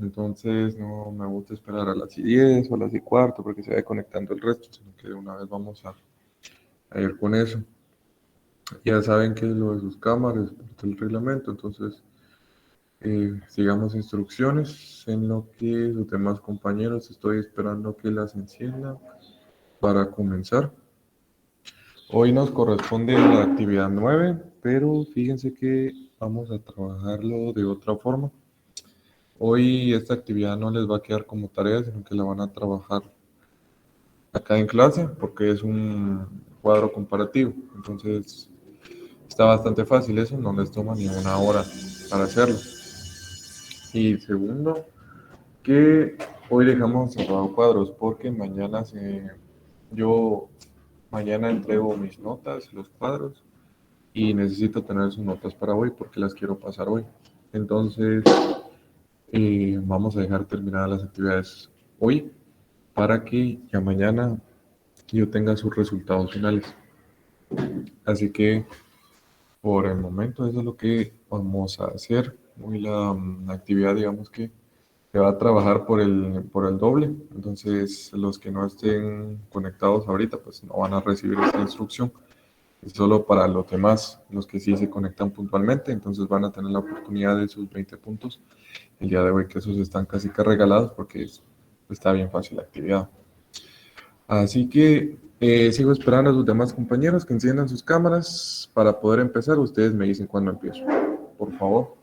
Entonces no me gusta esperar a las 10 o a las 10:15 porque se vaya conectando el resto, sino que de una vez vamos a ir con eso. Ya saben que lo de sus cámaras, por el reglamento, entonces sigamos instrucciones en lo que los demás compañeros estoy esperando que las enciendan para comenzar. Hoy nos corresponde la actividad 9, pero fíjense que vamos a trabajarlo de otra forma. Hoy esta actividad no les va a quedar como tarea, sino que la van a trabajar acá en clase porque es un cuadro comparativo. Entonces está bastante fácil eso, no les toma ni una hora para hacerlo. Y segundo, que hoy dejamos cerrado cuadros porque yo mañana entrego mis notas, los cuadros, y necesito tener sus notas para hoy porque las quiero pasar hoy. Entonces, vamos a dejar terminadas las actividades hoy para que ya mañana yo tenga sus resultados finales. Así que por el momento eso es lo que vamos a hacer. Hoy la actividad, digamos que se va a trabajar por el doble. Entonces, los que no estén conectados ahorita, pues no van a recibir esta instrucción. Es solo para los demás, los que sí se conectan puntualmente, entonces van a tener la oportunidad de sus 20 puntos el día de hoy, que esos están casi que regalados porque está bien fácil la actividad. Así que sigo esperando a sus demás compañeros que enciendan sus cámaras para poder empezar. Ustedes me dicen cuándo empiezo, por favor.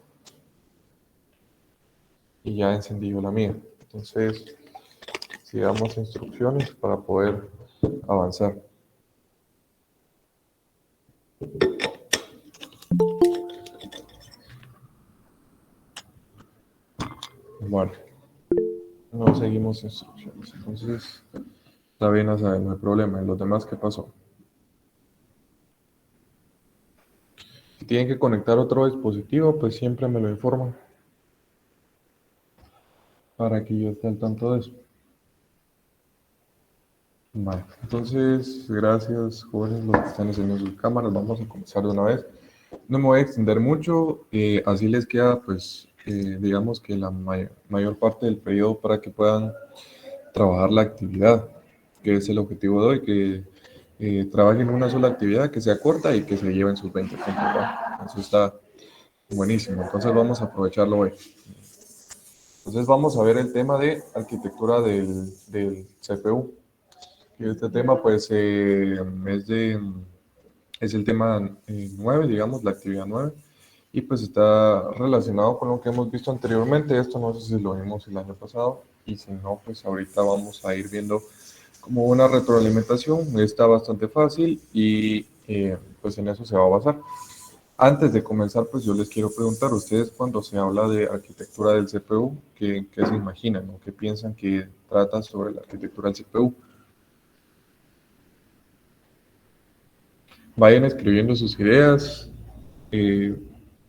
Y ya encendí yo la mía. Entonces, sigamos instrucciones para poder avanzar. Bueno, no seguimos instrucciones. Entonces, está bien a saber, no hay problema. ¿Y los demás qué pasó? Si tienen que conectar otro dispositivo, pues siempre me lo informan para que yo esté al tanto de eso. Vale, entonces, gracias, jóvenes, los que están encendiendo sus cámaras. Vamos a comenzar de una vez. No me voy a extender mucho, así les queda, pues, digamos que la mayor parte del periodo para que puedan trabajar la actividad, que es el objetivo de hoy, que trabajen una sola actividad, que sea corta y que se lleven sus 20 puntos, ¿va? Eso está buenísimo, entonces vamos a aprovecharlo hoy. Entonces vamos a ver el tema de arquitectura del CPU. Y este tema pues es el tema 9, digamos, la actividad 9, y pues está relacionado con lo que hemos visto anteriormente. Esto no sé si lo vimos el año pasado, y si no, pues ahorita vamos a ir viendo como una retroalimentación. Está bastante fácil y pues en eso se va a basar. Antes de comenzar, pues yo les quiero preguntar, ustedes cuando se habla de arquitectura del CPU, ¿qué se imaginan o qué piensan que trata sobre la arquitectura del CPU? Vayan escribiendo sus ideas, eh,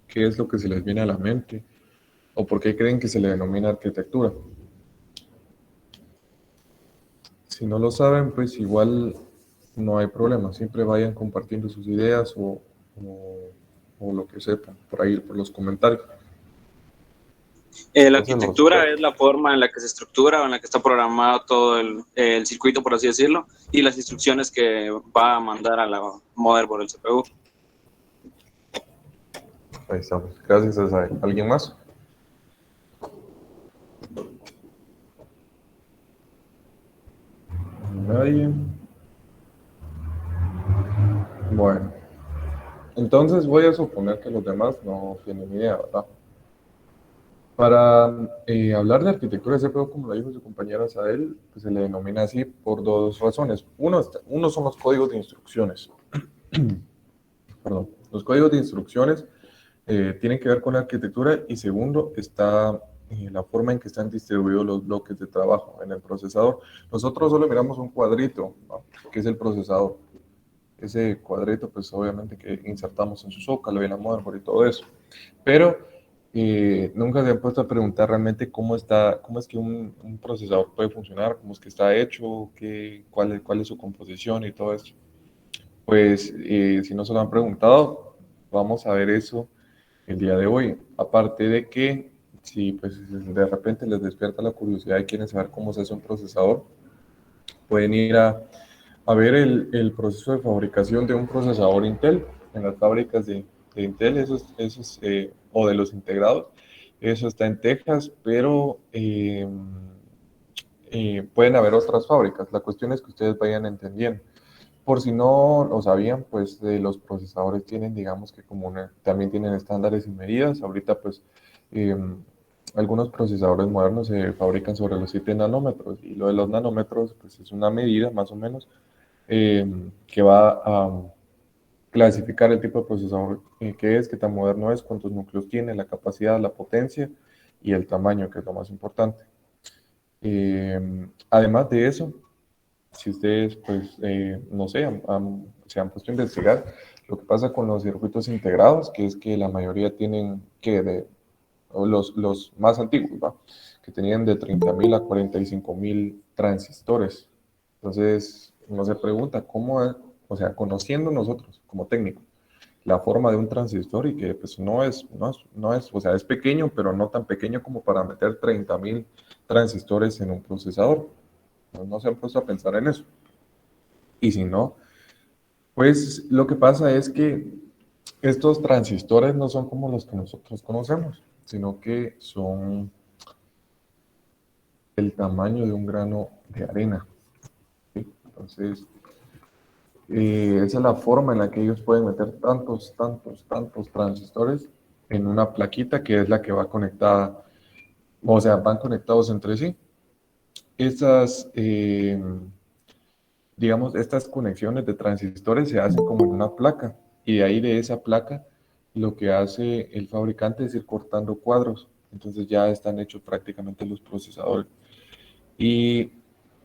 qué es lo que se les viene a la mente o por qué creen que se le denomina arquitectura. Si no lo saben, pues igual no hay problema, siempre vayan compartiendo sus ideas o lo que sepan por ahí, por los comentarios. La Entonces los arquitectura es la forma en la que se estructura o en la que está programado todo el circuito, por así decirlo, y las instrucciones que va a mandar a la motherboard, el CPU. ahí estamos. Gracias a Isabel. ¿Alguien más? Nadie. Bueno, entonces voy a suponer que los demás no tienen idea, ¿verdad? Para hablar de arquitectura de CPU, como lo dijo su compañera Sael, pues se le denomina así por dos razones. Uno son los códigos de instrucciones. Perdón. Los códigos de instrucciones tienen que ver con la arquitectura, y segundo está la forma en que están distribuidos los bloques de trabajo en el procesador. Nosotros solo miramos un cuadrito, ¿no?, que es el procesador. Ese cuadrito, pues obviamente que insertamos en su zócalo y en la motherboard y todo eso. Pero nunca se han puesto a preguntar realmente cómo es que un procesador puede funcionar, cómo es que está hecho, cuál es su composición y todo eso. Pues si no se lo han preguntado, vamos a ver eso el día de hoy. Aparte de que si pues si de repente les despierta la curiosidad y quieren saber cómo se hace un procesador, pueden ir a ver el proceso de fabricación de un procesador Intel en las fábricas de Intel, o de los integrados. Eso está en Texas, pero pueden haber otras fábricas. La cuestión es que ustedes vayan entendiendo. Por si no lo sabían, pues los procesadores tienen, digamos que también tienen estándares y medidas. Ahorita, pues, eh, algunos procesadores modernos se fabrican sobre los 7 nanómetros y lo de los nanómetros, pues, es una medida más o menos eh, que va a clasificar el tipo de procesador que es, qué tan moderno es, cuántos núcleos tiene, la capacidad, la potencia y el tamaño, que es lo más importante. Además de eso, si ustedes, pues, no sé, se han puesto a investigar lo que pasa con los circuitos integrados, que es que la mayoría tienen o los más antiguos, ¿va? Que tenían de 30.000 a 45.000 transistores. Entonces, uno se pregunta o sea, conociendo nosotros como técnicos la forma de un transistor y que pues o sea, es pequeño, pero no tan pequeño como para meter 30.000 transistores en un procesador. No se han puesto a pensar en eso. Y si no, pues lo que pasa es que estos transistores no son como los que nosotros conocemos, sino que son el tamaño de un grano de arena. ¿Sí? Entonces, esa es la forma en la que ellos pueden meter tantos transistores en una plaquita que es la que va conectada, o sea, van conectados entre sí. Estas, digamos, estas conexiones de transistores se hacen como en una placa y de ahí de esa placa lo que hace el fabricante es ir cortando cuadros. Entonces ya están hechos prácticamente los procesadores. Y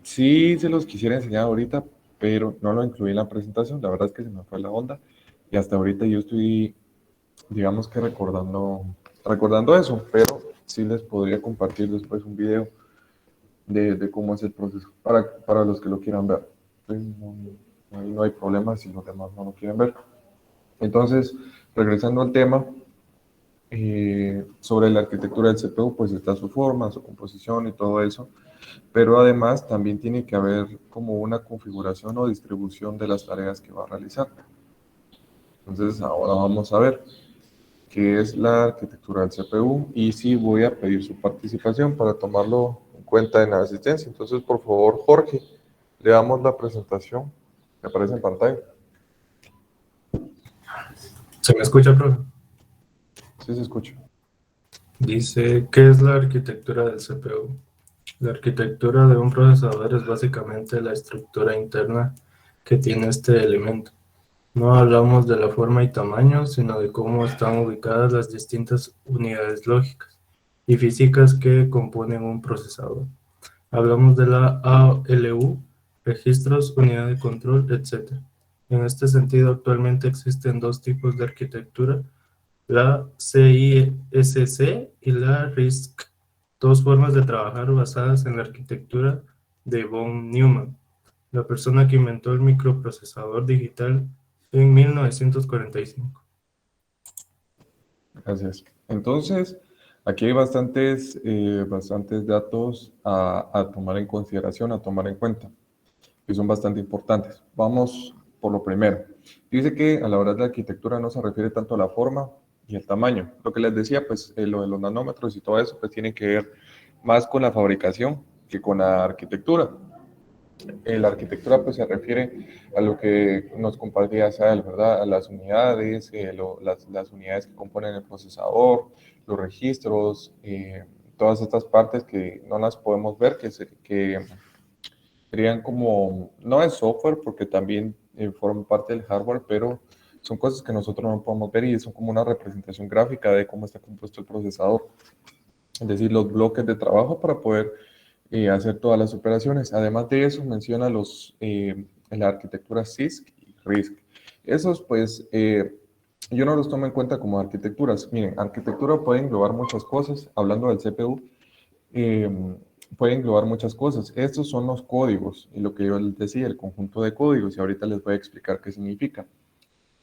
sí se los quisiera enseñar ahorita, pero no lo incluí en la presentación. La verdad es que se me fue la onda y hasta ahorita yo estoy, digamos que recordando eso, pero sí les podría compartir después un video de cómo es el proceso para los que lo quieran ver. No hay problema si los demás no lo quieren ver. Entonces, regresando al tema, sobre la arquitectura del CPU, pues está su forma, su composición y todo eso, pero además también tiene que haber como una configuración o distribución de las tareas que va a realizar. Entonces, ahora vamos a ver qué es la arquitectura del CPU y sí voy a pedir su participación para tomarlo en cuenta en la asistencia. Entonces, por favor, Jorge, le damos la presentación. ¿Me aparece en pantalla? ¿Se me escucha, profe? Sí, se escucha. Dice, ¿qué es la arquitectura del CPU? La arquitectura de un procesador es básicamente la estructura interna que tiene este elemento. No hablamos de la forma y tamaño, sino de cómo están ubicadas las distintas unidades lógicas y físicas que componen un procesador. Hablamos de la ALU, registros, unidad de control, etc. En este sentido, actualmente existen dos tipos de arquitectura: la CISC y la RISC, dos formas de trabajar basadas en la arquitectura de von Neumann, la persona que inventó el microprocesador digital en 1945. Gracias. Entonces, aquí hay bastantes datos a tomar en consideración, a tomar en cuenta, que son bastante importantes. Vamos por lo primero. Dice que a la hora de la arquitectura no se refiere tanto a la forma y el tamaño. Lo que les decía, pues lo de los nanómetros y todo eso, pues tiene que ver más con la fabricación que con la arquitectura. La arquitectura pues se refiere a lo que nos compartía Sael, ¿verdad? A las unidades, las unidades que componen el procesador, los registros, todas estas partes que no las podemos ver, que serían como, no es software porque también forman parte del hardware, pero son cosas que nosotros no podemos ver y son como una representación gráfica de cómo está compuesto el procesador. Es decir, los bloques de trabajo para poder hacer todas las operaciones. Además de eso, menciona la arquitectura CISC y RISC. Esos, pues, yo no los tomo en cuenta como arquitecturas. Miren, arquitectura puede englobar muchas cosas. Hablando del CPU, eh, puede englobar muchas cosas. Estos son los códigos y lo que yo les decía, el conjunto de códigos, y ahorita les voy a explicar qué significa.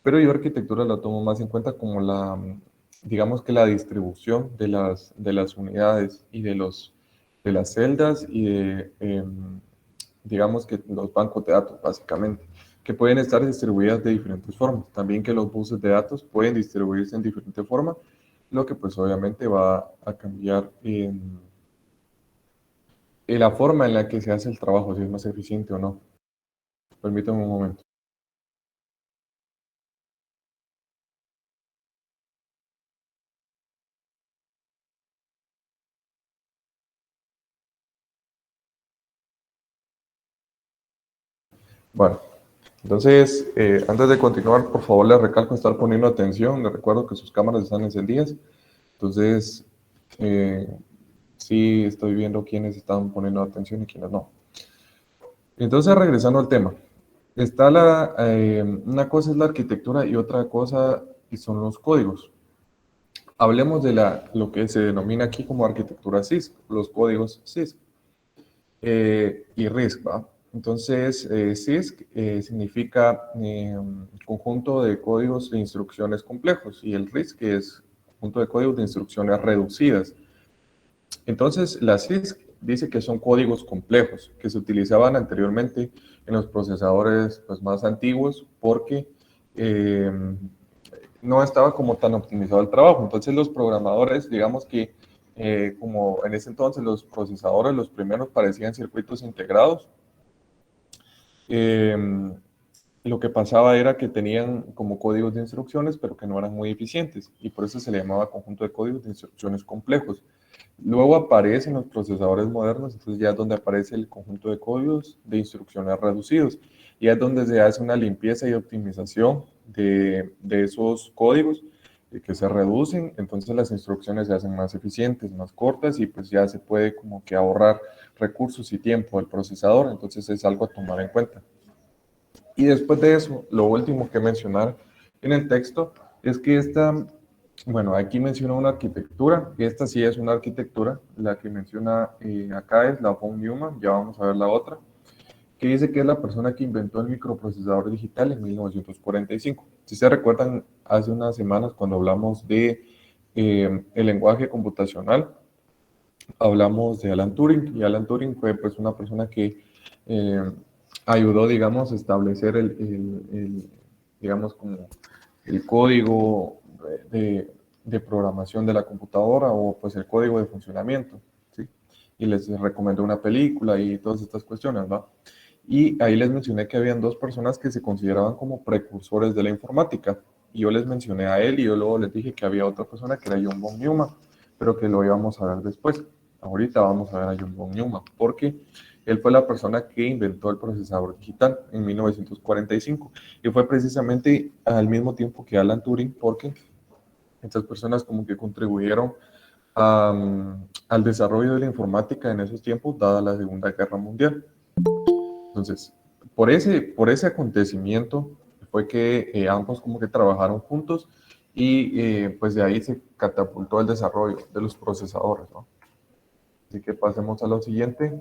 Pero yo arquitectura la tomo más en cuenta como digamos que la distribución de las unidades y de las celdas y digamos que los bancos de datos, básicamente, que pueden estar distribuidas de diferentes formas. También que los buses de datos pueden distribuirse en diferentes formas, lo que pues obviamente va a cambiar en la forma en la que se hace el trabajo, si es más eficiente o no. Permítame un momento. Bueno, entonces, antes de continuar, por favor, les recalco estar poniendo atención. Les recuerdo que sus cámaras están encendidas. Entonces, sí estoy viendo quiénes están poniendo atención y quiénes no. Entonces, regresando al tema. Está una cosa es la arquitectura y otra cosa son los códigos. Hablemos de lo que se denomina aquí como arquitectura CISC, los códigos CISC y RISC, ¿va? Entonces, CISC significa conjunto de códigos de instrucciones complejos y el RISC es conjunto de códigos de instrucciones reducidas. Entonces, la CISC dice que son códigos complejos que se utilizaban anteriormente en los procesadores pues, más antiguos porque no estaba como tan optimizado el trabajo. Entonces, los programadores, digamos que como en ese entonces los procesadores, los primeros parecían circuitos integrados, lo que pasaba era que tenían como códigos de instrucciones, pero que no eran muy eficientes, y por eso se le llamaba conjunto de códigos de instrucciones complejos. Luego aparecen los procesadores modernos, entonces ya es donde aparece el conjunto de códigos de instrucciones reducidos, y es donde se hace una limpieza y optimización de esos códigos que se reducen, entonces las instrucciones se hacen más eficientes, más cortas, y pues ya se puede como que ahorrar recursos y tiempo del procesador, entonces es algo a tomar en cuenta. Y después de eso, lo último que mencionar en el texto es que bueno, aquí menciona una arquitectura, que esta sí es una arquitectura, la que menciona acá es la von Neumann, ya vamos a ver la otra, que dice que es la persona que inventó el microprocesador digital en 1945. Si se recuerdan, hace unas semanas cuando hablamos de el lenguaje computacional, hablamos de Alan Turing, y Alan Turing fue pues una persona que ayudó, digamos, a establecer digamos, como el código de programación de la computadora o pues el código de funcionamiento, ¿sí? Y les recomendó una película y todas estas cuestiones, ¿va? Y ahí les mencioné que habían dos personas que se consideraban como precursores de la informática. Y yo les mencioné a él y yo luego les dije que había otra persona que era John von Neumann, pero que lo íbamos a ver después. Ahorita vamos a ver a John von Neumann, porque él fue la persona que inventó el procesador digital en 1945 y fue precisamente al mismo tiempo que Alan Turing, porque estas personas como que contribuyeron al desarrollo de la informática en esos tiempos, dada la Segunda Guerra Mundial. Entonces, por ese acontecimiento fue que ambos como que trabajaron juntos y pues de ahí se catapultó el desarrollo de los procesadores, ¿no? Así que pasemos a lo siguiente.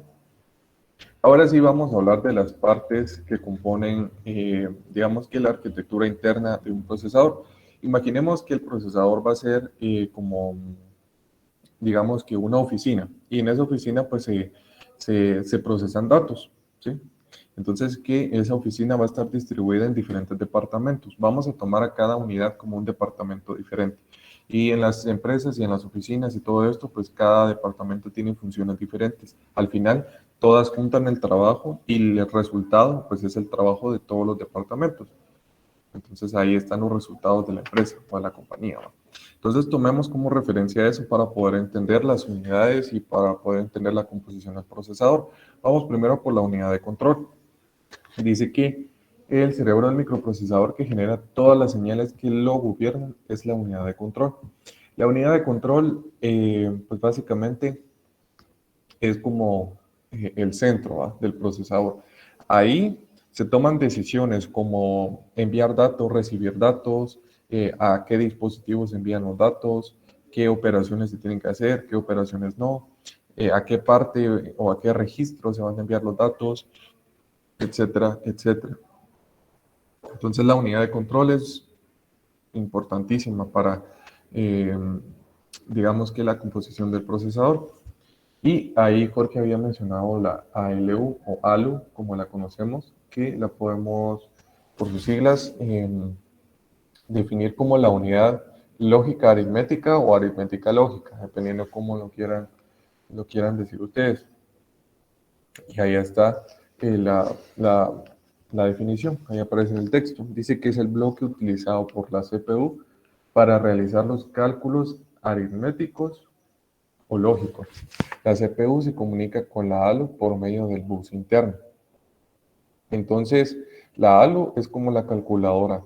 Ahora sí vamos a hablar de las partes que componen, digamos que la arquitectura interna de un procesador. Imaginemos que el procesador va a ser como, digamos que una oficina, y en esa oficina pues se procesan datos, ¿sí? Entonces que esa oficina va a estar distribuida en diferentes departamentos. Vamos a tomar a cada unidad como un departamento diferente. Y en las empresas y en las oficinas y todo esto, pues cada departamento tiene funciones diferentes. Al final, todas juntan el trabajo y el resultado, pues es el trabajo de todos los departamentos. Entonces ahí están los resultados de la empresa o de la compañía, ¿no? Entonces tomemos como referencia eso para poder entender las unidades y para poder entender la composición del procesador. Vamos primero por la unidad de control. Dice que el cerebro del microprocesador que genera todas las señales que lo gobiernan es la unidad de control. La unidad de control, pues básicamente es como el centro, ¿va?, del procesador. Ahí se toman decisiones como enviar datos, recibir datos, a qué dispositivos envían los datos, qué operaciones se tienen que hacer, qué operaciones no, a qué parte o a qué registro se van a enviar los datos, etcétera, etcétera. Entonces la unidad de control es importantísima para eh, digamos que la composición del procesador. Y ahí Jorge había mencionado la ALU o ALU, como la conocemos, que la podemos, por sus siglas, definir como la unidad lógica aritmética o aritmética lógica, dependiendo cómo lo quieran decir ustedes. Y ahí está la definición, ahí aparece en el texto. Dice que es el bloque utilizado por la CPU para realizar los cálculos aritméticos o lógicos. La CPU se comunica con la ALU por medio del bus interno. Entonces, la ALU es como la calculadora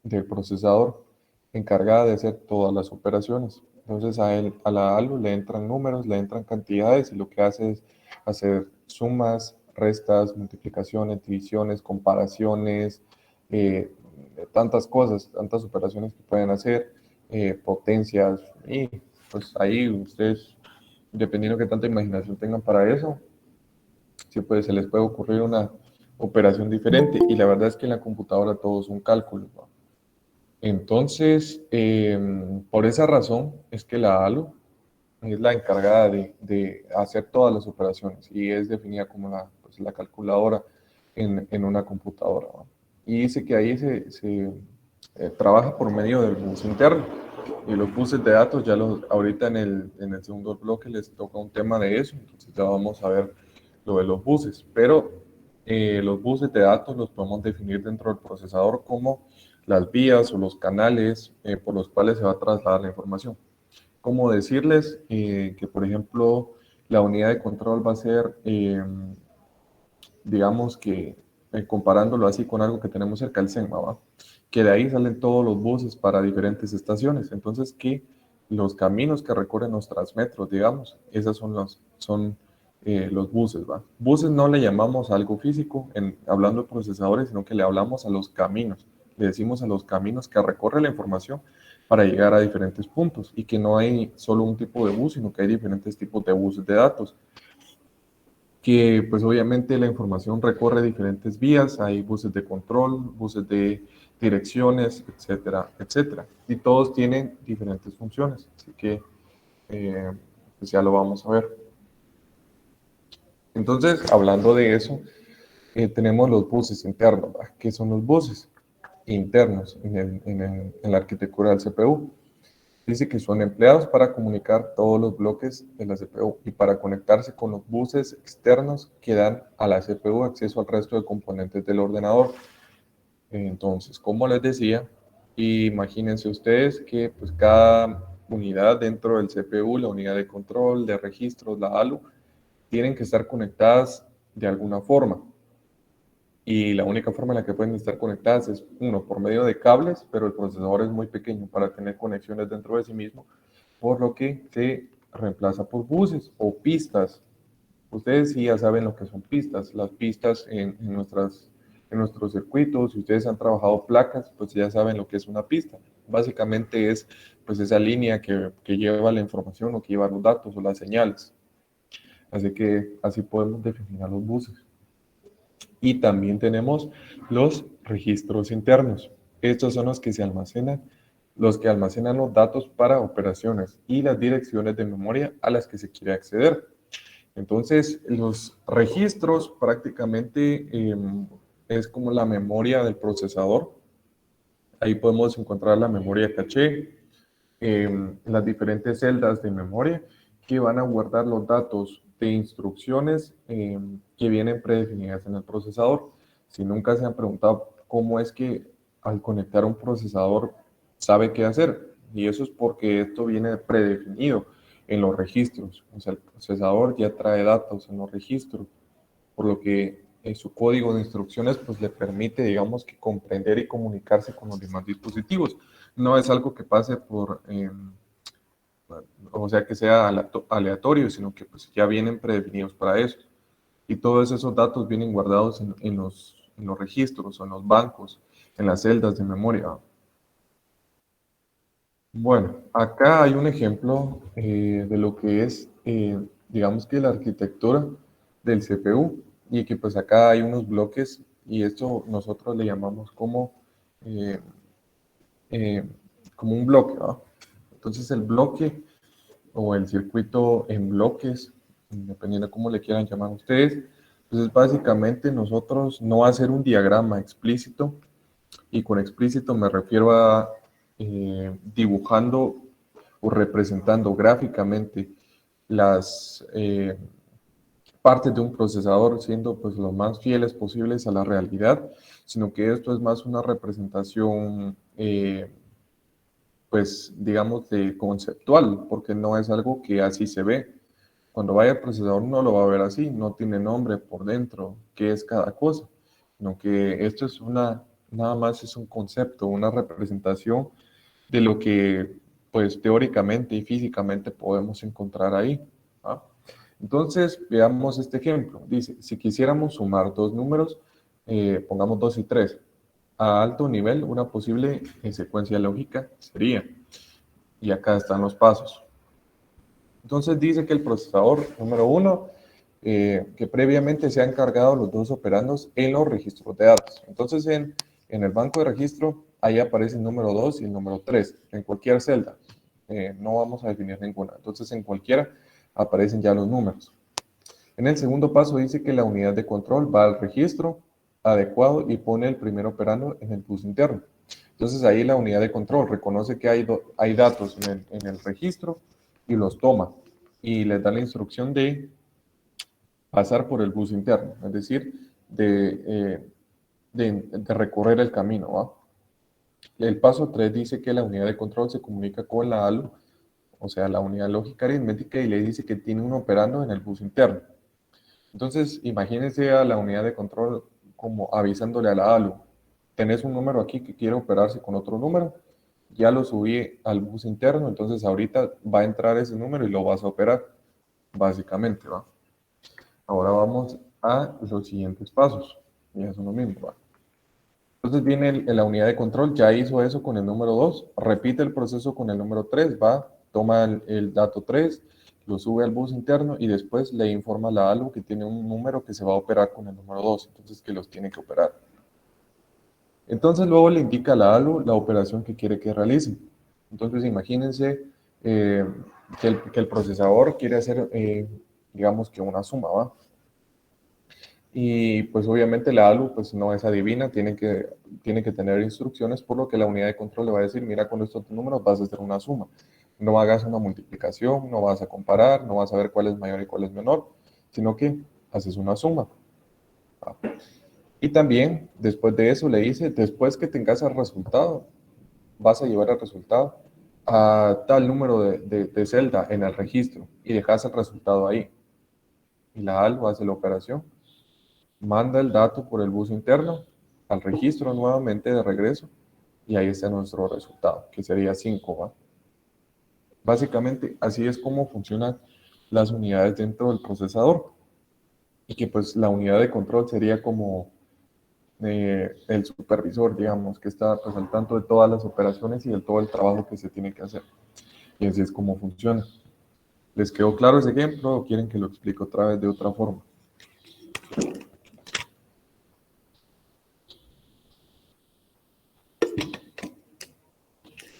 del procesador encargada de hacer todas las operaciones. Entonces, a la ALU le entran números, le entran cantidades y lo que hace es hacer sumas, restas, multiplicaciones, divisiones, comparaciones, tantas cosas, tantas operaciones que pueden hacer, potencias, y pues ahí ustedes, dependiendo de qué tanta imaginación tengan para eso, sí, pues se les puede ocurrir una operación diferente, y la verdad es que en la computadora todo es un cálculo, ¿no? Entonces, por esa razón es que la ALU es la encargada de hacer todas las operaciones y es definida como pues, la calculadora en una computadora, ¿no? Y dice que ahí se trabaja por medio del bus interno. Y los buses de datos, ahorita en el segundo bloque les toca un tema de eso, entonces ya vamos a ver lo de los buses. Pero los buses de datos los podemos definir dentro del procesador como las vías o los canales por los cuales se va a trasladar la información. Como decirles que, por ejemplo, la unidad de control va a ser, digamos que, comparándolo así con algo que tenemos cerca, el SEMA, ¿va? Que de ahí salen todos los buses para diferentes estaciones. Entonces, que los caminos que recorren los transmetros, digamos, esos son los buses, ¿va? Buses no le llamamos a algo físico, hablando de procesadores, sino que le hablamos a los caminos. Le decimos a los caminos que recorre la información para llegar a diferentes puntos y que no hay solo un tipo de bus, sino que hay diferentes tipos de buses de datos, que pues obviamente la información recorre diferentes vías, hay buses de control, buses de direcciones, etcétera, etcétera. Y todos tienen diferentes funciones, así que pues ya lo vamos a ver. Entonces, hablando de eso, tenemos los buses internos, ¿verdad? ¿Qué son los buses internos en la arquitectura del CPU? Dice que son empleados para comunicar todos los bloques de la CPU y para conectarse con los buses externos que dan a la CPU acceso al resto de componentes del ordenador. Entonces, como les decía, imagínense ustedes que pues cada unidad dentro del CPU, la unidad de control, de registros, la ALU, tienen que estar conectadas de alguna forma. Y la única forma en la que pueden estar conectadas es, uno, por medio de cables, pero el procesador es muy pequeño para tener conexiones dentro de sí mismo, por lo que se reemplaza por buses o pistas. Ustedes sí ya saben lo que son pistas. Las pistas en nuestros circuitos, si ustedes han trabajado placas, pues ya saben lo que es una pista. Básicamente es pues esa línea que lleva la información o que lleva los datos o las señales. Así que así podemos definir a los buses. Y también tenemos los registros internos. Estos son los que almacenan los datos para operaciones y las direcciones de memoria a las que se quiere acceder. Entonces, los registros prácticamente es como la memoria del procesador. Ahí podemos encontrar la memoria caché, las diferentes celdas de memoria que van a guardar los datos de instrucciones que vienen predefinidas en el procesador. Si nunca se han preguntado cómo es que al conectar un procesador sabe qué hacer, y eso es porque esto viene predefinido en los registros. O sea, el procesador ya trae datos en los registros, por lo que su código de instrucciones pues le permite, digamos, que comprender y comunicarse con los demás dispositivos. No es algo que pase o sea, que sea aleatorio, sino que pues ya vienen predefinidos para eso. Y todos esos datos vienen guardados en los registros o en los bancos, en las celdas de memoria. Bueno, acá hay un ejemplo de lo que es, digamos que la arquitectura del CPU, y que pues acá hay unos bloques y esto nosotros le llamamos eh, como un bloque, ¿no? Entonces el bloque o el circuito en bloques, dependiendo de cómo le quieran llamar ustedes, pues es básicamente nosotros no hacer un diagrama explícito, y con explícito me refiero a dibujando o representando gráficamente las partes de un procesador siendo pues lo más fieles posibles a la realidad, sino que esto es más una representación pues digamos de conceptual, porque no es algo que así se ve. Cuando vaya el procesador no lo va a ver así, no tiene nombre por dentro, qué es cada cosa, sino que esto es nada más es un concepto, una representación de lo que pues teóricamente y físicamente podemos encontrar ahí. ¿Ah? Entonces, veamos este ejemplo. Dice, si quisiéramos sumar dos números, pongamos 2 y 3, a alto nivel, una posible secuencia lógica sería, y acá están los pasos. Entonces dice que el procesador número 1, que previamente se han cargado los dos operandos en los registros de datos. Entonces en el banco de registro, ahí aparece el número 2 y el número 3, en cualquier celda. No vamos a definir ninguna. Entonces en cualquiera aparecen ya los números. En el segundo paso dice que la unidad de control va al registro adecuado y pone el primer operando en el bus interno. Entonces ahí la unidad de control reconoce que hay datos en el registro y los toma y les da la instrucción de pasar por el bus interno, es decir, de recorrer el camino. ¿Va? El paso 3 dice que la unidad de control se comunica con la ALU, o sea, la unidad lógica aritmética, y le dice que tiene un operando en el bus interno. Entonces, imagínense a la unidad de control como avisándole a la ALU, tenés un número aquí que quiere operarse con otro número, ya lo subí al bus interno, entonces ahorita va a entrar ese número y lo vas a operar, básicamente, ¿va? Ahora vamos a los siguientes pasos, ya son lo mismo, ¿va? Entonces viene la unidad de control, ya hizo eso con el número 2, repite el proceso con el número 3, va, toma el dato 3, lo sube al bus interno y después le informa a la ALU que tiene un número que se va a operar con el número 2, entonces que los tiene que operar. Entonces luego le indica a la ALU la operación que quiere que realice. Entonces imagínense que el procesador quiere hacer, digamos que una suma, ¿va? Y pues obviamente la ALU pues no es adivina, tiene que tener instrucciones, por lo que la unidad de control le va a decir, mira, con estos números vas a hacer una suma. No hagas una multiplicación, no vas a comparar, no vas a ver cuál es mayor y cuál es menor, sino que haces una suma. ¿Va? Y también, después de eso, le dice, después que tengas el resultado, vas a llevar el resultado a tal número de celda en el registro y dejas el resultado ahí. Y la ALU hace la operación, manda el dato por el bus interno al registro nuevamente de regreso y ahí está nuestro resultado, que sería 5, ¿va? Básicamente, así es como funcionan las unidades dentro del procesador y que pues la unidad de control sería como el supervisor, digamos, que está pues, al tanto de todas las operaciones y de todo el trabajo que se tiene que hacer. Y así es como funciona. ¿Les quedó claro ese ejemplo o quieren que lo explique otra vez de otra forma?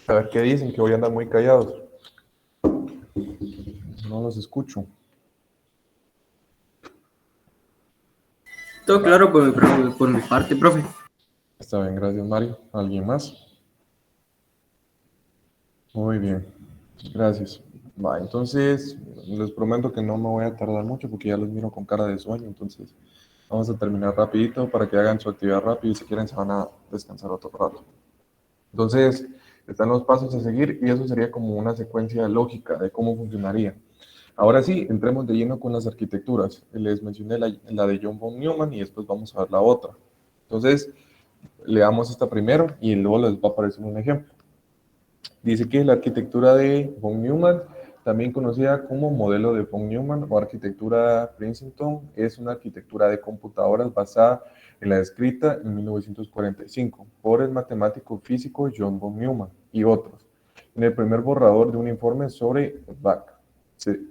A ver qué dicen, que hoy andan muy callados. No los escucho. Todo claro por mi parte, profe. Está bien, gracias Mario. ¿Alguien más? Muy bien, gracias. Va, entonces les prometo que no me voy a tardar mucho porque ya los miro con cara de sueño, entonces vamos a terminar rapidito para que hagan su actividad rápido y si quieren se van a descansar otro rato. Entonces están los pasos a seguir y eso sería como una secuencia lógica de cómo funcionaría. Ahora sí, entremos de lleno con las arquitecturas. Les mencioné la de John von Neumann y después vamos a ver la otra. Entonces, leamos esta primero y luego les va a aparecer un ejemplo. Dice que la arquitectura de von Neumann, también conocida como modelo de von Neumann o arquitectura Princeton, es una arquitectura de computadoras basada en la descrita en 1945 por el matemático físico John von Neumann y otros, en el primer borrador de un informe sobre BAC.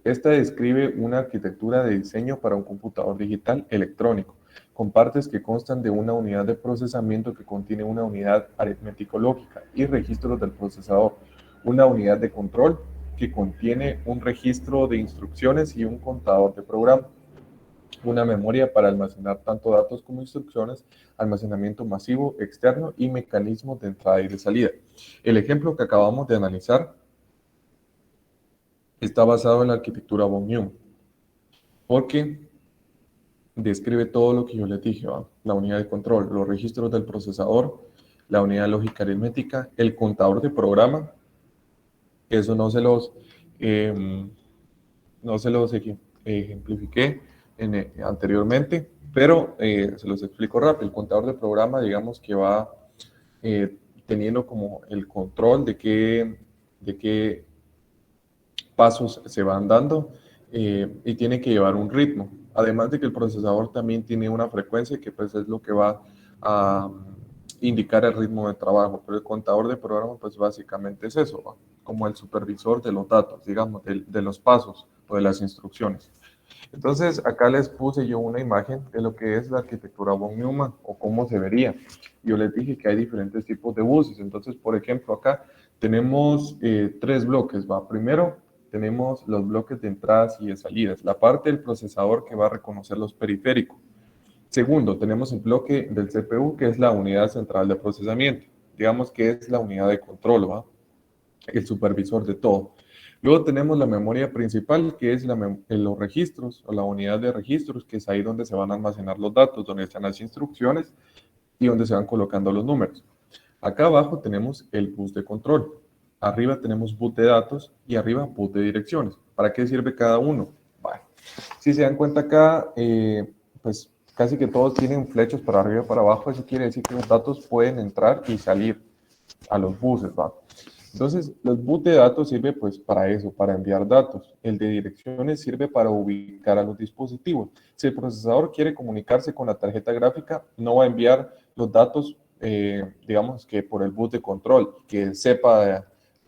Esta describe una arquitectura de diseño para un computador digital electrónico, con partes que constan de una unidad de procesamiento que contiene una unidad aritmético-lógica y registros del procesador, una unidad de control que contiene un registro de instrucciones y un contador de programa, una memoria para almacenar tanto datos como instrucciones, almacenamiento masivo externo y mecanismos de entrada y de salida. El ejemplo que acabamos de analizar está basado en la arquitectura von Neumann, porque describe todo lo que yo les dije, ¿va? La unidad de control, los registros del procesador, la unidad lógica aritmética, el contador de programa. Eso no se los ejemplifiqué anteriormente, pero se los explico rápido. El contador de programa, digamos que va teniendo como el control de qué pasos se van dando y tiene que llevar un ritmo. Además de que el procesador también tiene una frecuencia que pues es lo que va a indicar el ritmo de trabajo, pero el contador de programa pues básicamente es eso, ¿va? Como el supervisor de los datos, digamos, de los pasos o de las instrucciones. Entonces acá les puse yo una imagen de lo que es la arquitectura von Neumann o cómo se vería. Yo les dije que hay diferentes tipos de buses, entonces por ejemplo acá tenemos 3 bloques, ¿va? Primero tenemos los bloques de entradas y de salidas, la parte del procesador que va a reconocer los periféricos. Segundo, tenemos el bloque del CPU, que es la unidad central de procesamiento. Digamos que es la unidad de control, ¿va? El supervisor de todo. Luego tenemos la memoria principal, que es los registros, o la unidad de registros, que es ahí donde se van a almacenar los datos, donde están las instrucciones y donde se van colocando los números. Acá abajo tenemos el bus de control. Arriba tenemos bus de datos y arriba bus de direcciones. ¿Para qué sirve cada uno? Bueno, si se dan cuenta acá, pues casi que todos tienen flechas para arriba y para abajo. Eso quiere decir que los datos pueden entrar y salir a los buses, ¿va? Entonces, los bus de datos sirve pues para eso, para enviar datos. El de direcciones sirve para ubicar a los dispositivos. Si el procesador quiere comunicarse con la tarjeta gráfica, no va a enviar los datos, digamos que por el bus de control, que sepa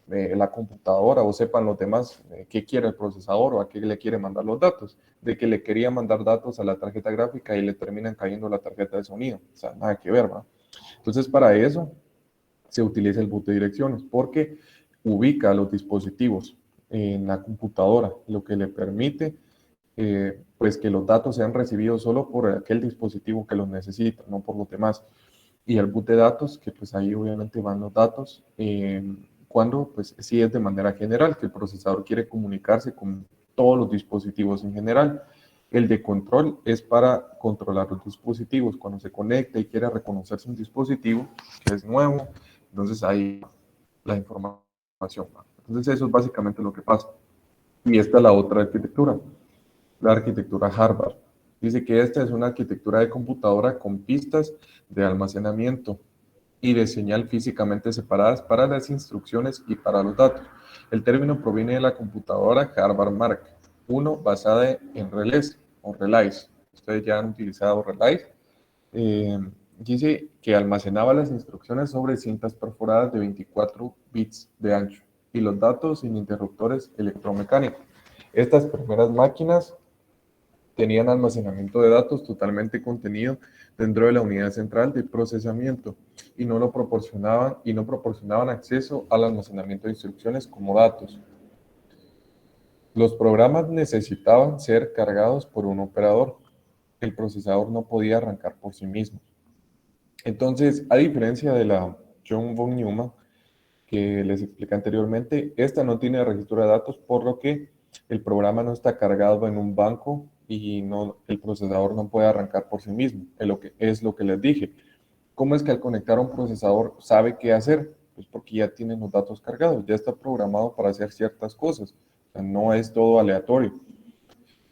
la computadora o sepan los demás qué quiere el procesador o a qué le quiere mandar los datos. De que le quería mandar datos a la tarjeta gráfica y le terminan cayendo la tarjeta de sonido. O sea, nada que ver, ¿va? Entonces, para eso se utiliza el bus de direcciones, porque ubica los dispositivos en la computadora, lo que le permite pues que los datos sean recibidos solo por aquel dispositivo que los necesita, no por los demás. Y el bus de datos, que pues ahí obviamente van los datos, cuando pues sí es de manera general, que el procesador quiere comunicarse con todos los dispositivos en general. El de control es para controlar los dispositivos. Cuando se conecta y quiere reconocerse un dispositivo que es nuevo, entonces ahí la información. Entonces eso es básicamente lo que pasa. Y esta es la otra arquitectura, la arquitectura Harvard. Dice que esta es una arquitectura de computadora con pistas de almacenamiento y de señal físicamente separadas para las instrucciones y para los datos. El término proviene de la computadora Harvard Mark I basada en relés o relays. Ustedes ya han utilizado relays. Dice que almacenaba las instrucciones sobre cintas perforadas de 24 bits de ancho y los datos sin interruptores electromecánicos. Estas primeras máquinas tenían almacenamiento de datos totalmente contenido dentro de la unidad central de procesamiento y no proporcionaban acceso al almacenamiento de instrucciones como datos. Los programas necesitaban ser cargados por un operador. El procesador no podía arrancar por sí mismo. Entonces, a diferencia de la John von Neumann, que les expliqué anteriormente, esta no tiene registro de datos, por lo que el programa no está cargado en un banco y el procesador no puede arrancar por sí mismo. Es lo que les dije. ¿Cómo es que al conectar a un procesador sabe qué hacer? Pues porque ya tiene los datos cargados, ya está programado para hacer ciertas cosas. O sea, no es todo aleatorio.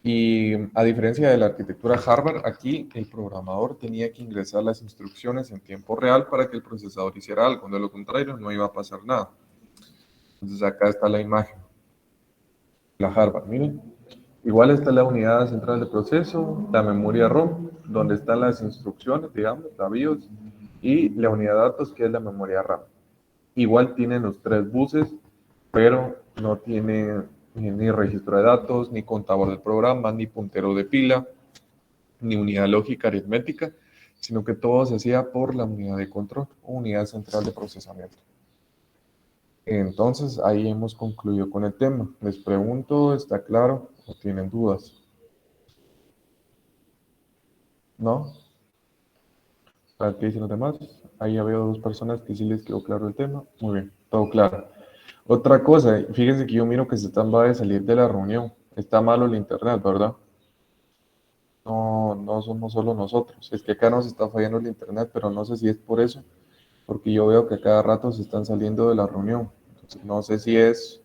Y a diferencia de la arquitectura Harvard, aquí el programador tenía que ingresar las instrucciones en tiempo real para que el procesador hiciera algo. De lo contrario, no iba a pasar nada. Entonces acá está la imagen, la Harvard, miren. Igual está la unidad central de proceso, la memoria ROM, donde están las instrucciones, digamos, la BIOS, y la unidad de datos, que es la memoria RAM. Igual tienen los 3 buses, pero no tiene ni registro de datos, ni contador de programa, ni puntero de pila, ni unidad lógica aritmética, sino que todo se hacía por la unidad de control o unidad central de procesamiento. Entonces, ahí hemos concluido con el tema. Les pregunto, ¿está claro o tienen dudas? ¿No? ¿Para qué dicen los demás? Ahí ya veo dos personas que sí les quedó claro el tema. Muy bien, todo claro. Otra cosa, fíjense que yo miro que se están va a salir de la reunión. Está malo el internet, ¿verdad? No, no somos solo nosotros. Es que acá nos está fallando el internet, pero no sé si es por eso, porque yo veo que a cada rato se están saliendo de la reunión. Entonces, no sé si es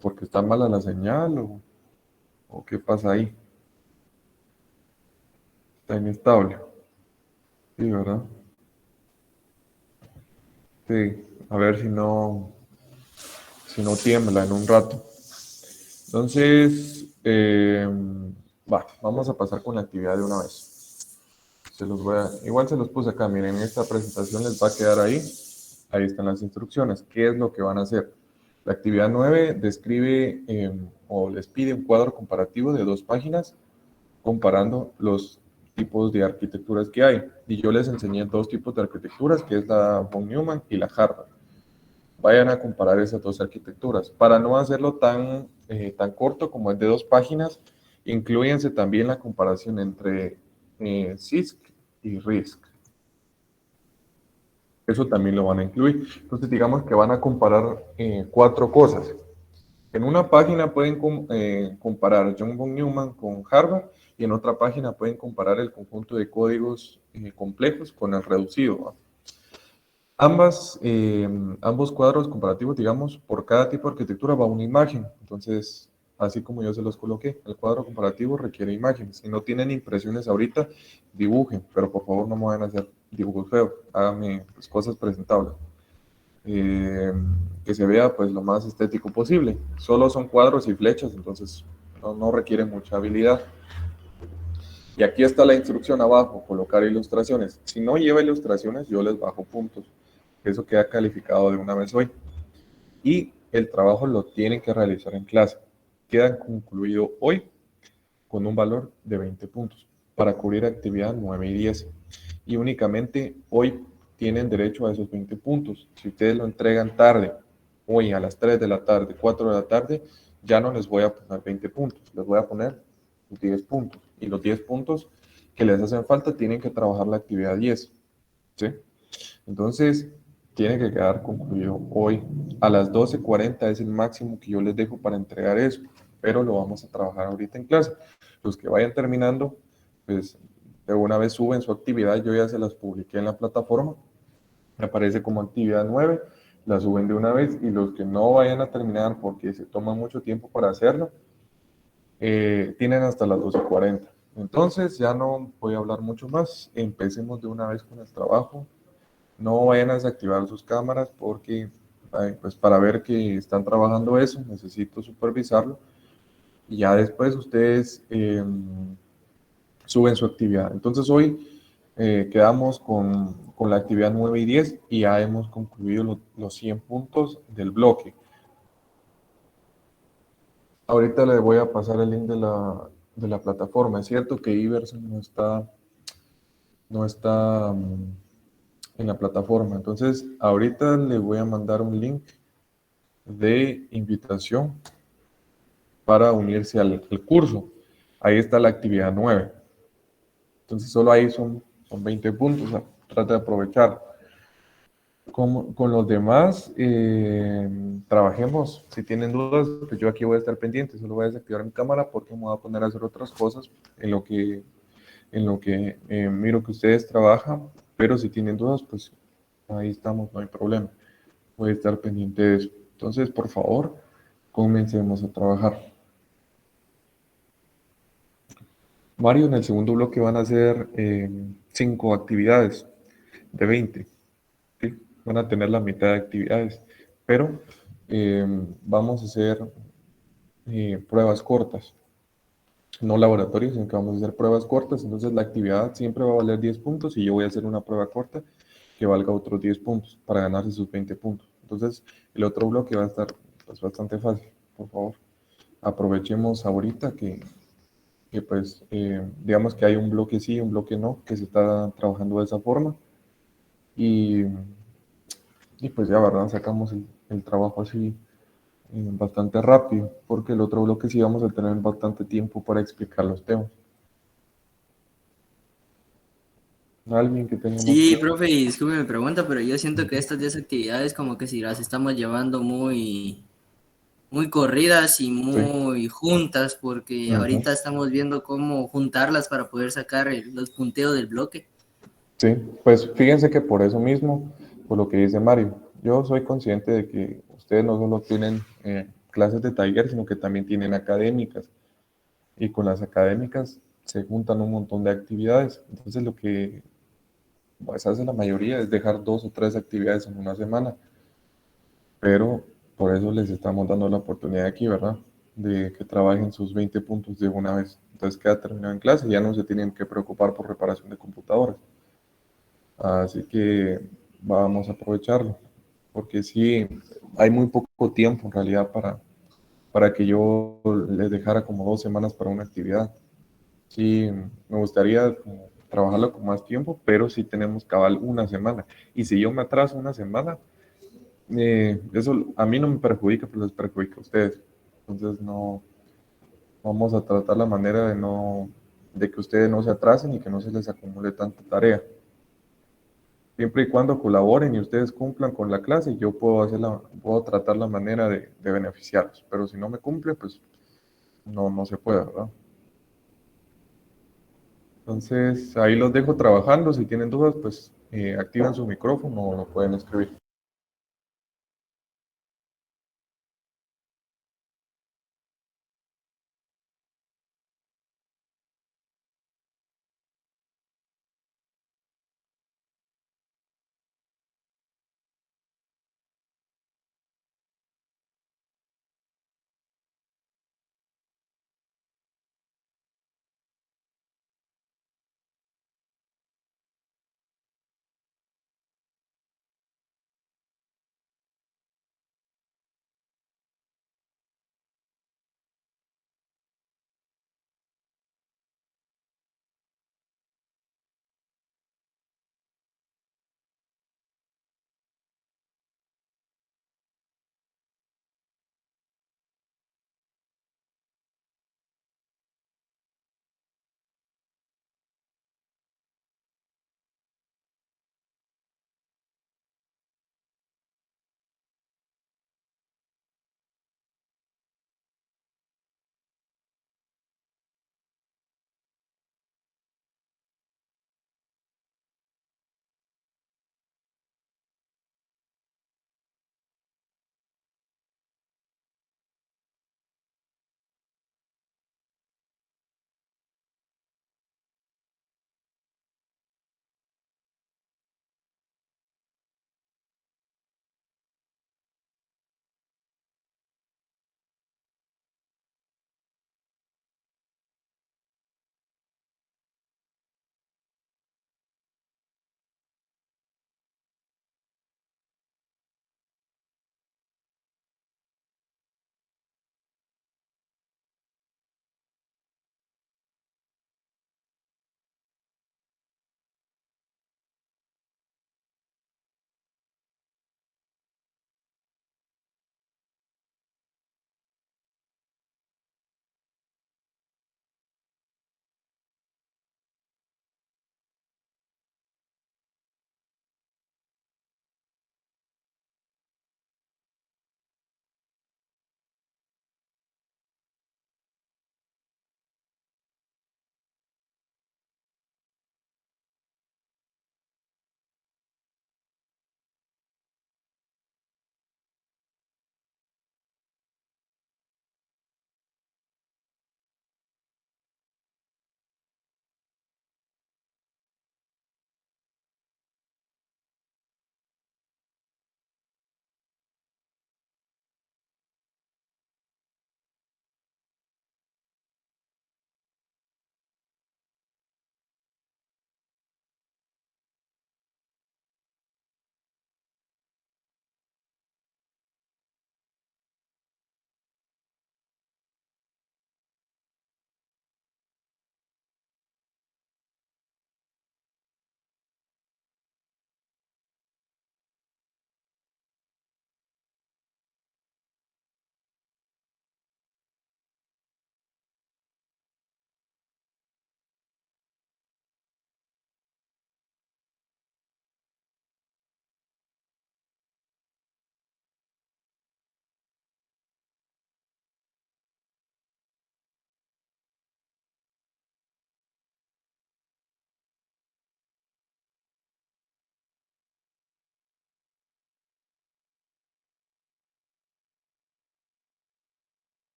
porque está mala la señal o qué pasa ahí. Está inestable. Sí, ¿verdad? Sí, a ver si no tiembla en un rato. Entonces, vamos a pasar con la actividad de una vez. Igual se los puse acá, miren, esta presentación les va a quedar ahí. Ahí están las instrucciones. ¿Qué es lo que van a hacer? La actividad 9 describe o les pide un cuadro comparativo de 2 páginas comparando los tipos de arquitecturas que hay. Y yo les enseñé 2 tipos de arquitecturas, que es la von Neumann y la Harvard. Vayan a comparar esas 2 arquitecturas. Para no hacerlo tan corto como es de 2 páginas, incluyense también la comparación entre CISC y RISC. Eso también lo van a incluir. Entonces, digamos que van a comparar 4 cosas. En una página pueden comparar John von Neumann con Harvard y en otra página pueden comparar el conjunto de códigos complejos con el reducido, ¿va? Ambos cuadros comparativos, digamos, por cada tipo de arquitectura va una imagen. Entonces, así como yo se los coloqué, el cuadro comparativo requiere imágenes. Si no tienen impresiones ahorita, dibujen, pero por favor no me vayan a hacer dibujos feos, háganme pues, cosas presentables. Que se vea pues lo más estético posible. Solo son cuadros y flechas, entonces no requieren mucha habilidad. Y aquí está la instrucción abajo, colocar ilustraciones. Si no lleva ilustraciones, yo les bajo puntos. Eso queda calificado de una vez hoy. Y el trabajo lo tienen que realizar en clase. Queda concluido hoy con un valor de 20 puntos para cubrir actividad 9 y 10. Y únicamente hoy tienen derecho a esos 20 puntos. Si ustedes lo entregan tarde, hoy a las 3 de la tarde, 4 de la tarde, ya no les voy a poner 20 puntos, les voy a poner 10 puntos. Y los 10 puntos que les hacen falta tienen que trabajar la actividad 10. ¿Sí? Entonces, tiene que quedar concluido hoy. A las 12:40 es el máximo que yo les dejo para entregar eso, pero lo vamos a trabajar ahorita en clase. Los que vayan terminando, pues de una vez suben su actividad, yo ya se las publiqué en la plataforma, me aparece como actividad 9, la suben de una vez y los que no vayan a terminar porque se toma mucho tiempo para hacerlo, tienen hasta las 12:40. Entonces ya no voy a hablar mucho más, empecemos de una vez con el trabajo. No vayan a desactivar sus cámaras porque pues para ver que están trabajando eso necesito supervisarlo y ya después ustedes suben su actividad. Entonces hoy quedamos con la actividad 9 y 10 y ya hemos concluido los 100 puntos del bloque. Ahorita le voy a pasar el link de la plataforma. Es cierto que Iverson no está en la plataforma. Entonces, ahorita le voy a mandar un link de invitación para unirse al curso. Ahí está la actividad 9. Entonces, solo ahí son 20 puntos. O sea, trata de aprovechar. Con los demás, trabajemos. Si tienen dudas, pues yo aquí voy a estar pendiente. Solo voy a desactivar mi cámara porque me voy a poner a hacer otras cosas en lo que miro que ustedes trabajan. Pero si tienen dudas, pues ahí estamos, no hay problema. Voy a estar pendiente de eso. Entonces, por favor, comencemos a trabajar. Mario, en el segundo bloque van a hacer 5 actividades de 20. ¿Sí? Van a tener la mitad de actividades, pero vamos a hacer pruebas cortas, no laboratorios, sino que vamos a hacer pruebas cortas. Entonces, la actividad siempre va a valer 10 puntos y yo voy a hacer una prueba corta que valga otros 10 puntos para ganarse sus 20 puntos. Entonces, el otro bloque va a estar pues, bastante fácil, por favor. Aprovechemos ahorita que pues, digamos que hay un bloque sí, un bloque no, que se está trabajando de esa forma. Y y pues ya, ¿verdad? Sacamos el trabajo así bastante rápido, porque el otro bloque sí vamos a tener bastante tiempo para explicar los temas. Alguien que tenga más Sí, preguntas. profe, y disculpe mi pregunta, pero yo siento que estas 10 actividades como que si las estamos llevando muy corridas y Sí. muy juntas, porque Ujú. ahorita estamos viendo cómo juntarlas para poder sacar los punteos del bloque. Sí, pues fíjense que por eso mismo, por lo que dice Mario, yo soy consciente de que ustedes no solo tienen clases de taller, sino que también tienen académicas, y con las académicas se juntan un montón de actividades. Entonces lo que pues, hace la mayoría es dejar 2 o 3 actividades en una semana, pero por eso les estamos dando la oportunidad aquí, ¿verdad? De que trabajen sus 20 puntos de una vez. Entonces queda terminado en clase y ya no se tienen que preocupar por reparación de computadoras. Así que vamos a aprovecharlo, porque sí, hay muy poco tiempo en realidad para que yo les dejara como 2 semanas para una actividad. Sí, me gustaría como trabajarlo con más tiempo, pero sí tenemos cabal una semana. Y si yo me atraso una semana, eso a mí no me perjudica, pero les perjudica a ustedes. Entonces no, vamos a tratar la manera de que ustedes no se atrasen y que no se les acumule tanta tarea. Siempre y cuando colaboren y ustedes cumplan con la clase, yo puedo tratar la manera de beneficiarlos. Pero si no me cumple, pues no se puede, ¿verdad? Entonces, ahí los dejo trabajando. Si tienen dudas, pues activan su micrófono o lo pueden escribir.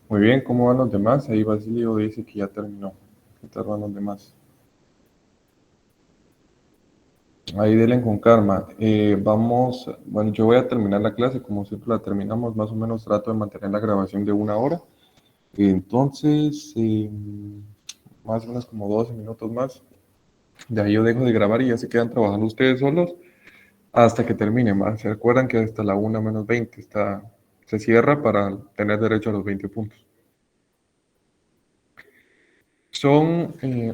Muy bien, ¿cómo van los demás? Ahí Basilio dice que ya terminó. ¿Qué tal van los demás? Ahí denle con calma. Bueno, yo voy a terminar la clase, como siempre la terminamos, más o menos trato de mantener la grabación de 1 hora. Entonces, más o menos como 12 minutos más. De ahí yo dejo de grabar y ya se quedan trabajando ustedes solos hasta que termine. ¿Va? ¿Se acuerdan que hasta la 1 menos 20 se cierra para tener derecho a los 20 puntos?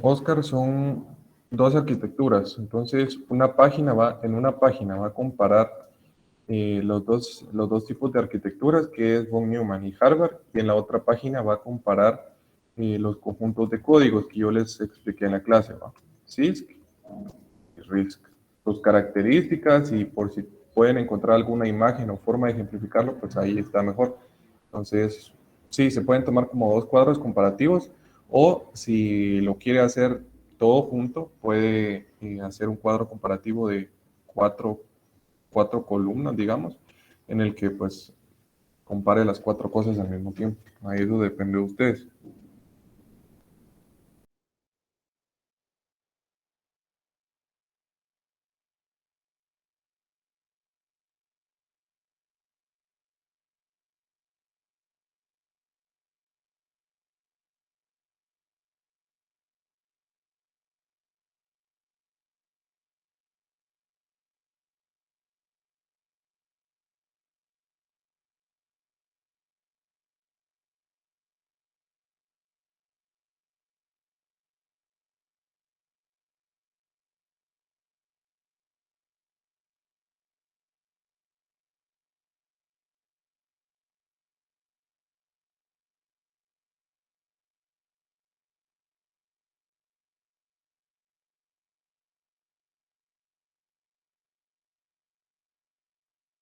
Oscar, son dos arquitecturas. Entonces, en una página va a comparar los dos tipos de arquitecturas, que es von Neumann y Harvard, y en la otra página va a comparar los conjuntos de códigos que yo les expliqué en la clase, ¿va? CISC y RISC. Sus características y por si pueden encontrar alguna imagen o forma de ejemplificarlo, pues ahí está mejor. Entonces, sí, se pueden tomar como dos cuadros comparativos o si lo quiere hacer todo junto, puede hacer un cuadro comparativo de cuatro columnas, digamos, en el que pues compare las cuatro cosas al mismo tiempo. Ahí eso depende de ustedes.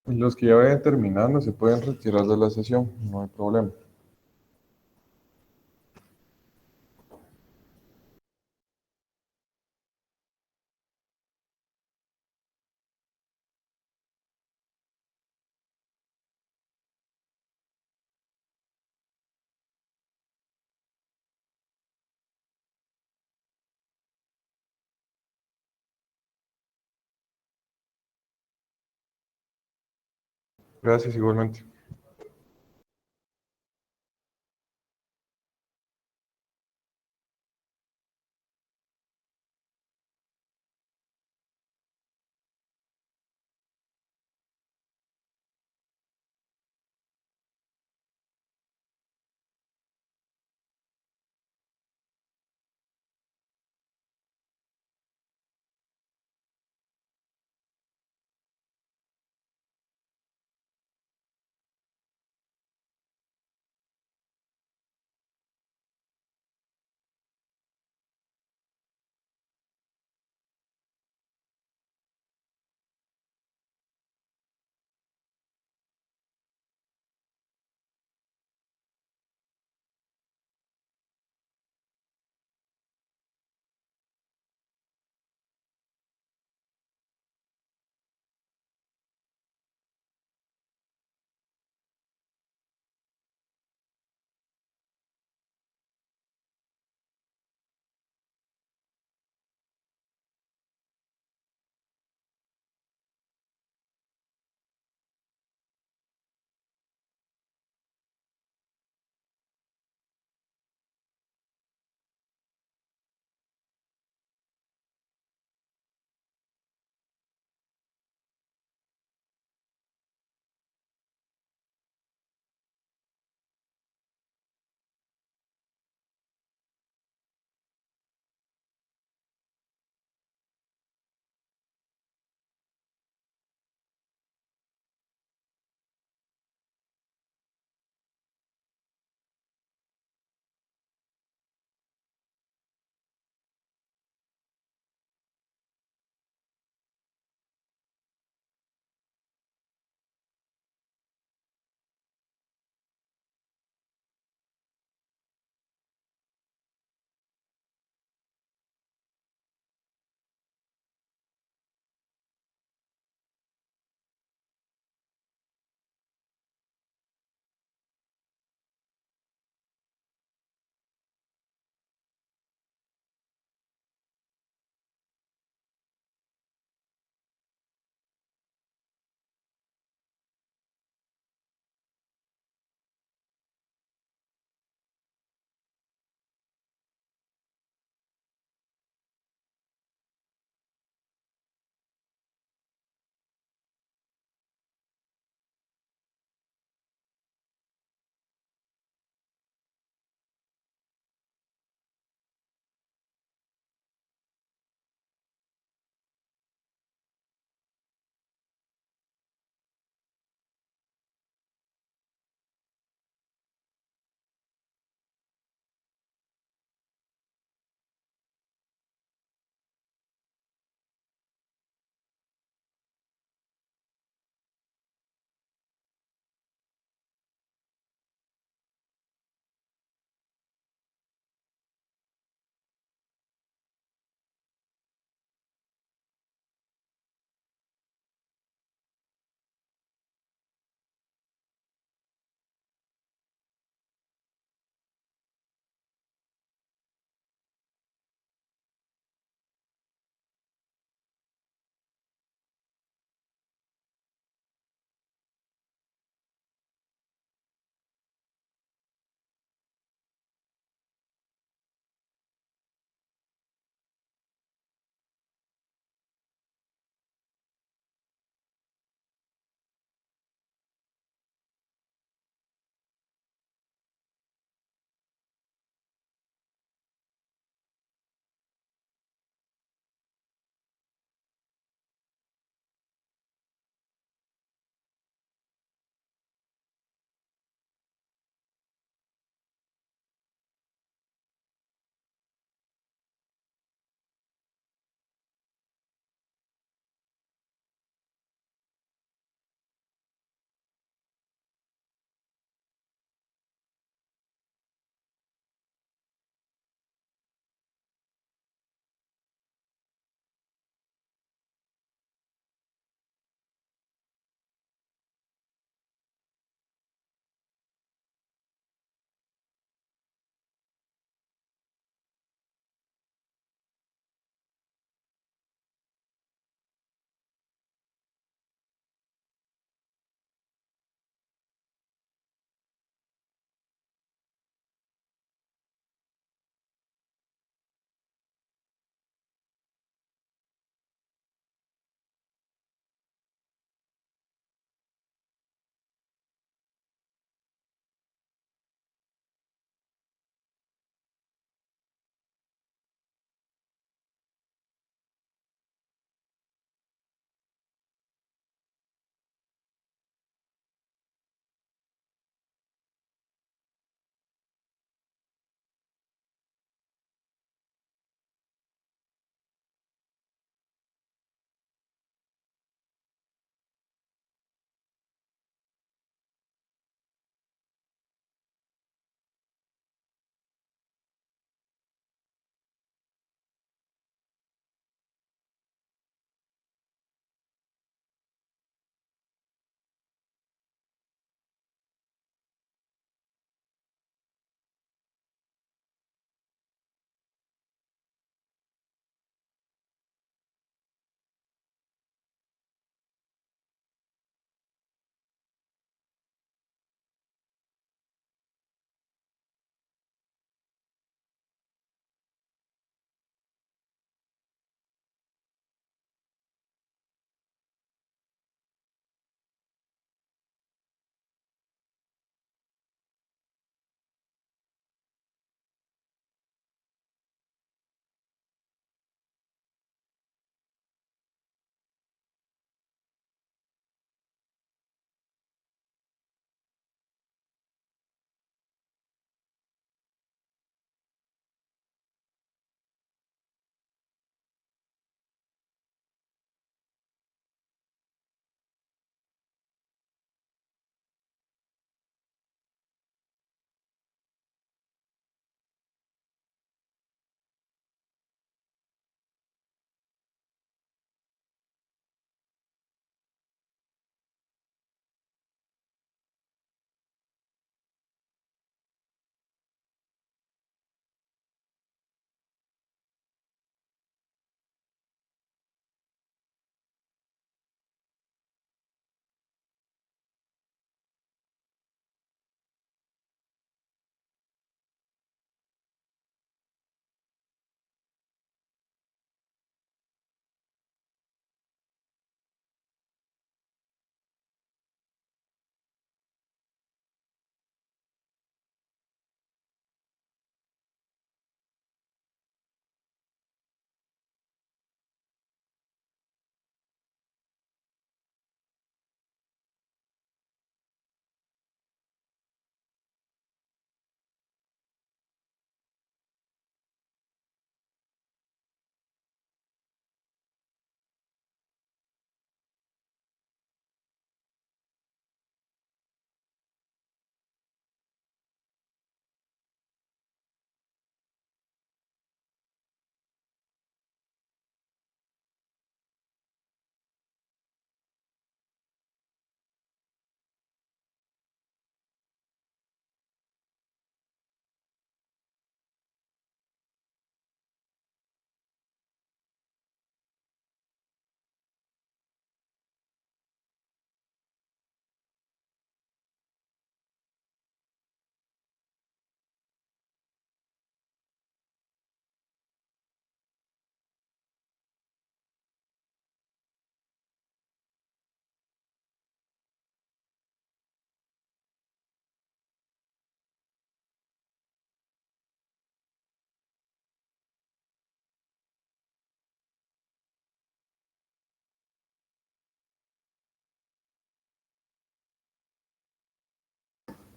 Los que ya vayan terminando se pueden retirar de la sesión, no hay problema. Gracias igualmente.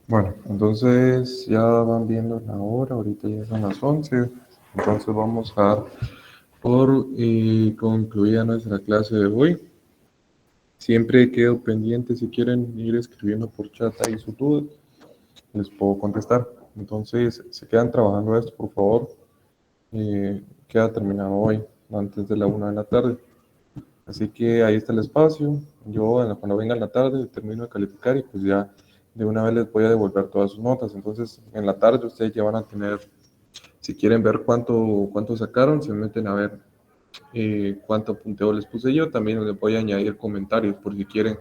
Bueno, entonces ya van viendo la hora, ahorita ya son las 11, entonces vamos a dar por concluida nuestra clase de hoy. Siempre quedo pendiente si quieren ir escribiendo por chat ahí sus dudas, les puedo contestar. Entonces, se quedan trabajando esto, por favor. Queda terminado hoy, antes de la 1 de la tarde. Así que ahí está el espacio. Yo cuando venga en la tarde termino de calificar y pues ya de una vez les voy a devolver todas sus notas. Entonces, en la tarde ustedes ya van a tener, si quieren ver cuánto sacaron, se meten a ver cuánto punteo les puse yo. También les voy a añadir comentarios por si quieren,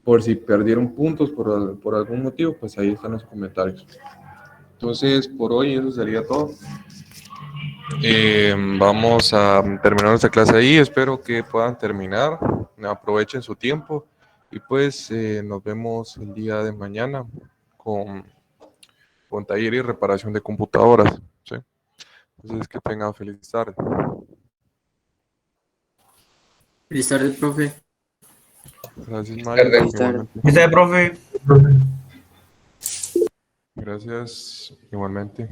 por si perdieron puntos por algún motivo, pues ahí están los comentarios. Entonces, por hoy eso sería todo. Vamos a terminar nuestra clase ahí. Espero que puedan terminar. Aprovechen su tiempo. Y pues nos vemos el día de mañana con taller y reparación de computadoras. ¿Sí? Entonces, que tengan feliz tarde. Feliz tarde, profe. Gracias, Mario. Feliz tarde. Igualmente. tarde. Profe. Gracias, igualmente.